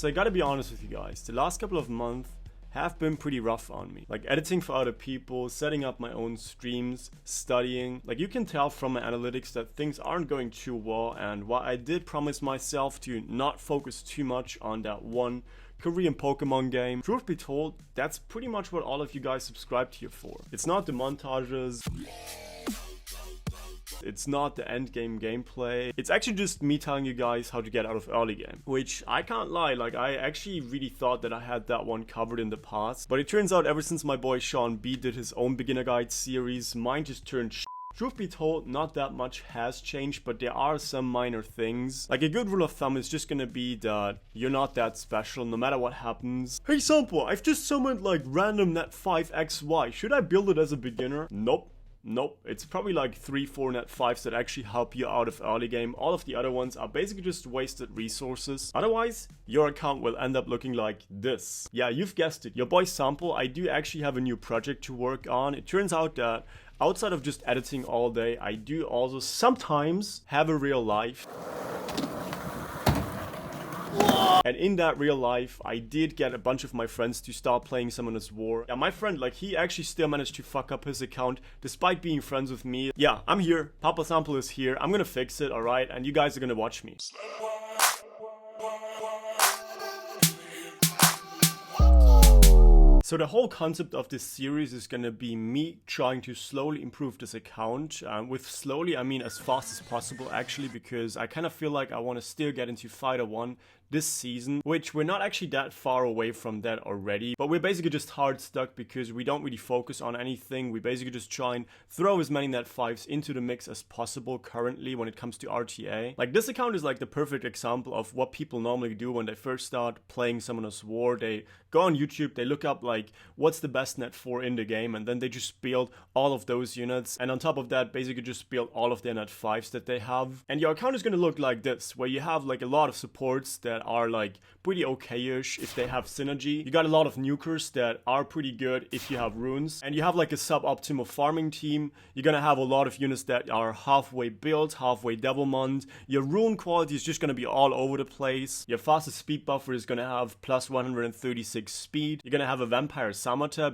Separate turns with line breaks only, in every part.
So I gotta be honest with you guys, the last couple of months have been pretty rough on me. Like editing for other people, setting up my own streams, studying. Like you can tell from my analytics that things aren't going too well, and while I did promise myself to not focus too much on that one Korean Pokemon game, truth be told, that's pretty much what all of you guys subscribed here for. It's not the montages. It's not the end game gameplay. It's actually just me telling you guys how to get out of early game. Which, I can't lie, like I actually really thought that I had that one covered in the past. But it turns out ever since my boy Sean B did his own beginner guide series, mine just turned shit. Truth be told, not that much has changed, but there are some minor things. Like a good rule of thumb is just gonna be that you're not that special no matter what happens. Hey 𝚘𝚘𝚊𝚜𝚜, I've just summoned like random net 5xy. Should I build it as a beginner? Nope. Nope, it's probably like 3-4 net 5s that actually help you out of early game. All of the other ones are basically just wasted resources. Otherwise, your account will end up looking like this. Yeah, you've guessed it, your boy 𝚘𝚘𝚊𝚜, I do actually have a new project to work on. It turns out that outside of just editing all day, I do also sometimes have a real life. And in that real life, I did get a bunch of my friends to start playing Summoner's War. Yeah, my friend, like, he actually still managed to fuck up his account despite being friends with me. Yeah, I'm here. Papa 𝚘𝚊𝚜 is here. I'm gonna fix it, alright? And you guys are gonna watch me. So the whole concept of this series is gonna be me trying to slowly improve this account. With slowly, I mean as fast as possible actually, because I kind of feel like I want to still get into Fighter 1 this season, which we're not actually that far away from that already, but we're basically just hard stuck because we don't really focus on anything. We basically just try and throw as many net 5s into the mix as possible currently when it comes to RTA. Like this account is like the perfect example of what people normally do when they first start playing Summoner's War. They go on YouTube, they look up like what's the best net 4 in the game, and then they just build all of those units, and on top of that basically just build all of their net 5s that they have. And your account is gonna look like this, where you have like a lot of supports that are like pretty okay-ish if they have synergy. You got a lot of nukers that are pretty good if you have runes, and you have like a suboptimal farming team. You're gonna have a lot of units that are halfway built, halfway Devilmond. Your rune quality is just gonna be all over the place. Your fastest speed buffer is gonna have plus 136 speed. You're gonna have a vampire Summoner.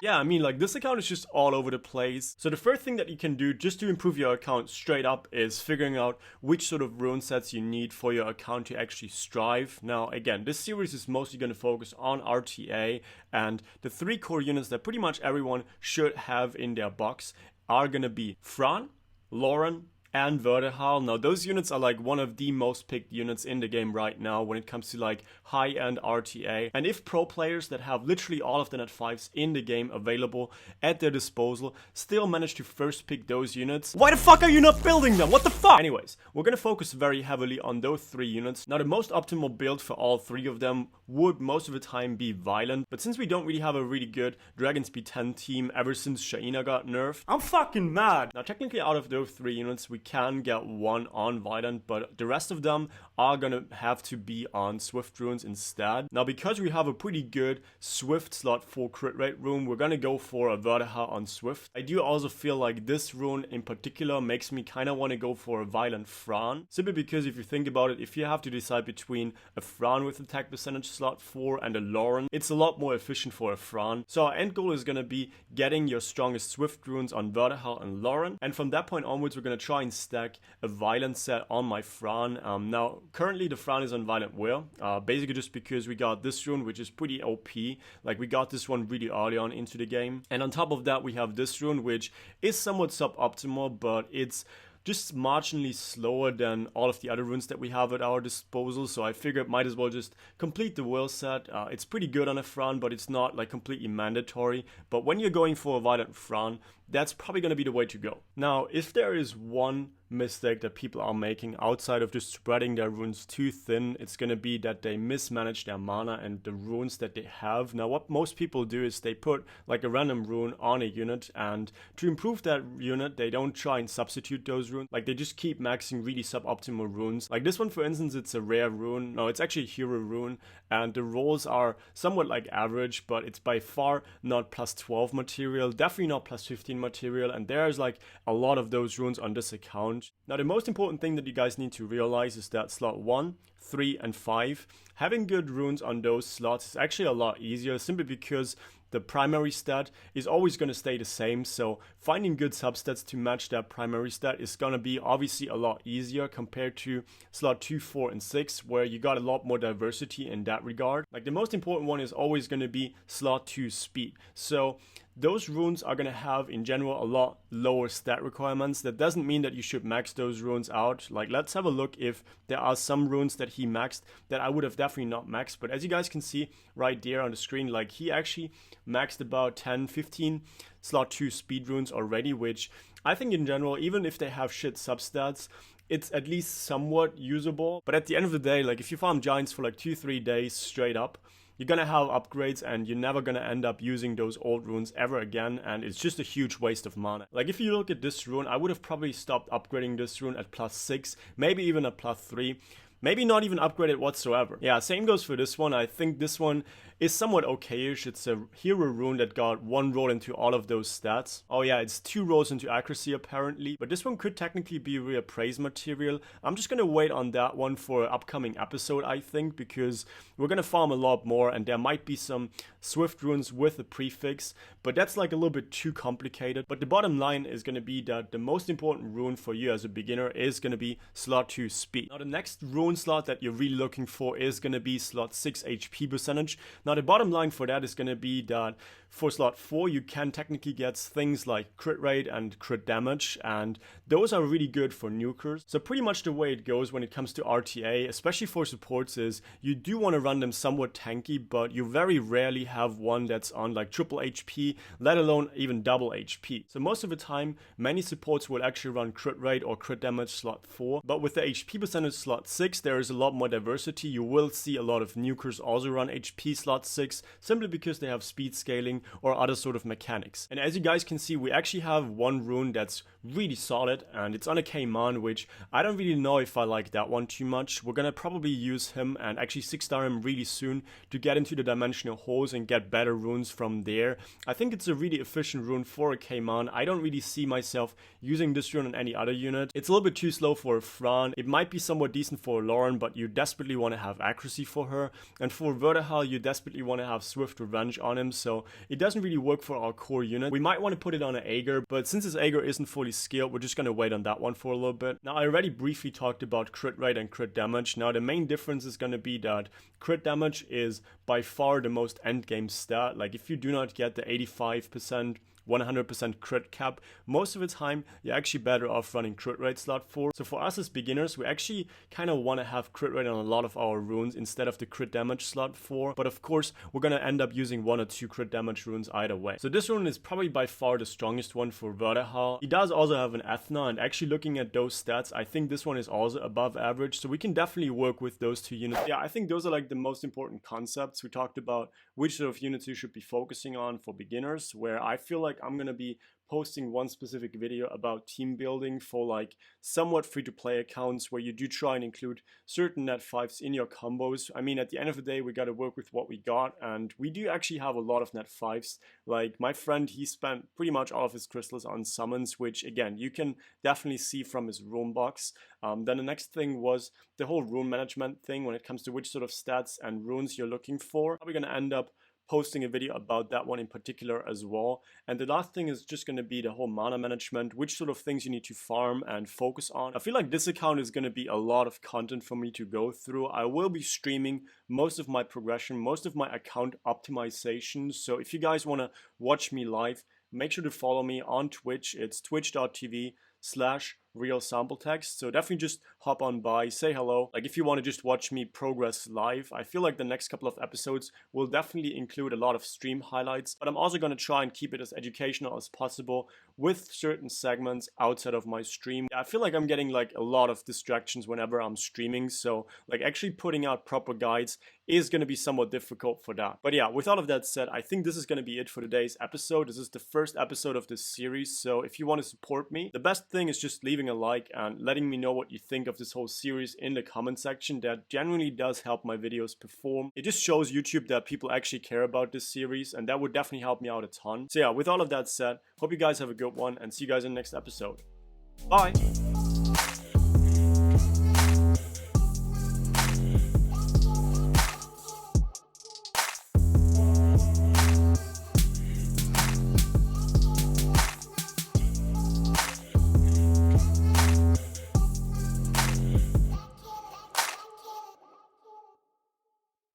Yeah, I mean, like, this account is just all over the place. So the first thing that you can do just to improve your account straight up is figuring out which sort of rune sets you need for your account to actually strive. Now, again, this series is mostly going to focus on RTA, and the 3 core units that pretty much everyone should have in their box are going to be Fran, Lauren, and 𝚛𝚘𝚊𝚜𝚜. Now those units are like one of the most picked units in the game right now when it comes to like high-end RTA. And if pro players that have literally all of the net 5s in the game available at their disposal still manage to first pick those units, why the fuck are you not building them? What the fuck? Anyways, we're gonna focus very heavily on those 3 units. Now the most optimal build for all 3 of them would most of the time be Violent, but since we don't really have a really good Dragon Speed 10 team ever since 𝚛𝚘𝚊𝚜𝚜 got nerfed, I'm fucking mad. Now technically out of those 3 units we can get one on Violent, but the rest of them are gonna have to be on Swift runes instead. Now because we have a pretty good Swift slot 4 crit rate rune, we're gonna go for a 𝚛𝚘𝚜𝚜 on Swift. I do also feel like this rune in particular makes me kind of want to go for a Violent Fran, simply because if you think about it, if you have to decide between a Fran with attack percentage slot 4 and a Lauren, it's a lot more efficient for a Fran. So our end goal is gonna be getting your strongest Swift runes on 𝚛𝚜𝚜𝚜 and Lauren, and from that point onwards we're gonna try and stack a Violent set on my Fran. Now currently the Fran is on Violent Will, basically just because we got this rune which is pretty OP. Like we got this one really early on into the game, and on top of that we have this rune which is somewhat suboptimal, but it's just marginally slower than all of the other runes that we have at our disposal, so I figured might as well just complete the will set. It's pretty good on a Fran, but it's not like completely mandatory. But when you're going for a Violent Fran, that's probably going to be the way to go. Now, if there is one mistake that people are making outside of just spreading their runes too thin, it's going to be that they mismanage their mana and the runes that they have. Now, what most people do is they put like a random rune on a unit, and to improve that unit, they don't try and substitute those runes. Like they just keep maxing really suboptimal runes. Like this one, for instance, it's a rare rune. No, it's actually a hero rune, and the rolls are somewhat like average, but it's by far not plus 12 material, definitely not plus 15 material, and there's like a lot of those runes on this account. Now the most important thing that you guys need to realize is that slot 1, 3, and 5. Having good runes on those slots is actually a lot easier, simply because the primary stat is always going to stay the same, so finding good substats to match that primary stat is going to be obviously a lot easier compared to slot 2, 4, and 6, where you got a lot more diversity in that regard. Like, the most important one is always going to be slot 2 speed. So those runes are going to have in general a lot lower stat requirements. That doesn't mean that you should max those runes out. Like, let's have a look if there are some runes that he maxed that I would have definitely not maxed. But as you guys can see right there on the screen, like, he actually maxed about 10, 15 slot 2 speed runes already, which I think in general, even if they have shit substats, it's at least somewhat usable. But at the end of the day, like, if you farm giants for like 2-3 days straight up, you're gonna have upgrades and you're never gonna end up using those old runes ever again, and it's just a huge waste of mana. Like, if you look at this rune, I would have probably stopped upgrading this rune at +6, maybe even at +3. Maybe not even upgrade it whatsoever. Yeah, same goes for this one. I think this one is somewhat okayish. It's a hero rune that got 1 roll into all of those stats. Oh yeah, it's 2 rolls into accuracy apparently. But this one could technically be reappraise material. I'm just gonna wait on that one for an upcoming episode, I think, because we're gonna farm a lot more and there might be some swift runes with a prefix, but that's like a little bit too complicated. But the bottom line is gonna be that the most important rune for you as a beginner is gonna be slot 2 speed. Now, the next rune slot that you're really looking for is going to be slot 6 HP percentage. Now, the bottom line for that is going to be that for slot 4 you can technically get things like crit rate and crit damage, and those are really good for nukers. So pretty much the way it goes when it comes to RTA, especially for supports, is you do want to run them somewhat tanky, but you very rarely have one that's on like triple HP, let alone even double HP. So most of the time many supports will actually run crit rate or crit damage slot 4, but with the HP percentage slot 6 there is a lot more diversity. You will see a lot of nukers also run HP slot 6, simply because they have speed scaling or other sort of mechanics. And as you guys can see, we actually have one rune that's really solid, and it's on a 𝚛𝚘𝚊𝚜𝚜𝚗, which I don't really know if I like that one too much. We're gonna probably use him and actually 6-star him really soon to get into the dimensional holes and get better runes from there. I think it's a really efficient rune for a 𝚘𝚘𝚊𝚜𝚗. I don't really see myself using this rune on any other unit. It's a little bit too slow for a Fran. It might be somewhat decent for a Lauren, but you desperately want to have accuracy for her. And for 𝚛𝚘𝚊𝚜𝚗, you desperately want to have swift revenge on him, so it doesn't really work for our core unit. We might want to put it on an Aegir, but since this Aegir isn't fully scaled, we're just going to wait on that one for a little bit. Now, I already briefly talked about crit rate and crit damage. Now, the main difference is going to be that crit damage is by far the most endgame stat. Like, if you do not get the 85%, 100% crit cap, most of the time you're actually better off running crit rate slot 4. So for us as beginners, we actually kind of want to have crit rate on a lot of our runes instead of the crit damage slot 4, but of course we're going to end up using 1 or 2 crit damage runes either way. So this rune is probably by far the strongest one for 𝚛𝚘𝚗. He does also have an Ethna, and actually looking at those stats, I think this one is also above average, so we can definitely work with those 2 units. Yeah, I think those are like the most important concepts. We talked about which sort of units you should be focusing on for beginners, where I feel like I'm gonna be posting one specific video about team building for like somewhat free-to-play accounts, where you do try and include certain net 5s in your combos. I mean, at the end of the day, we got to work with what we got, and we do actually have a lot of net 5s. Like my friend, he spent pretty much all of his crystals on summons, which again, you can definitely see from his rune box. Then the next thing was the whole rune management thing when it comes to which sort of stats and runes you're looking for. Probably going to end up posting a video about that one in particular as well. And the last thing is just going to be the whole mana management, which sort of things you need to farm and focus on. I feel like this account is going to be a lot of content for me to go through. I will be streaming most of my progression, most of my account optimization. So if you guys want to watch me live, make sure to follow me on Twitch. It's twitch.tv/real sample text. So definitely just hop on by, say hello. Like if you want to just watch me progress live, I feel like the next couple of episodes will definitely include a lot of stream highlights, but I'm also going to try and keep it as educational as possible with certain segments outside of my stream. I feel like I'm getting like a lot of distractions whenever I'm streaming, so like actually putting out proper guides is going to be somewhat difficult for that. But yeah, with all of that said, I think this is going to be it for today's episode. This is the first episode of this series, so if you want to support me, the best thing is just leaving a like and letting me know what you think of this whole series in the comment section. That genuinely does help my videos perform. It just shows YouTube that people actually care about this series, and that would definitely help me out a ton. So yeah, with all of that said, hope you guys have a good one and see you guys in the next episode. Bye!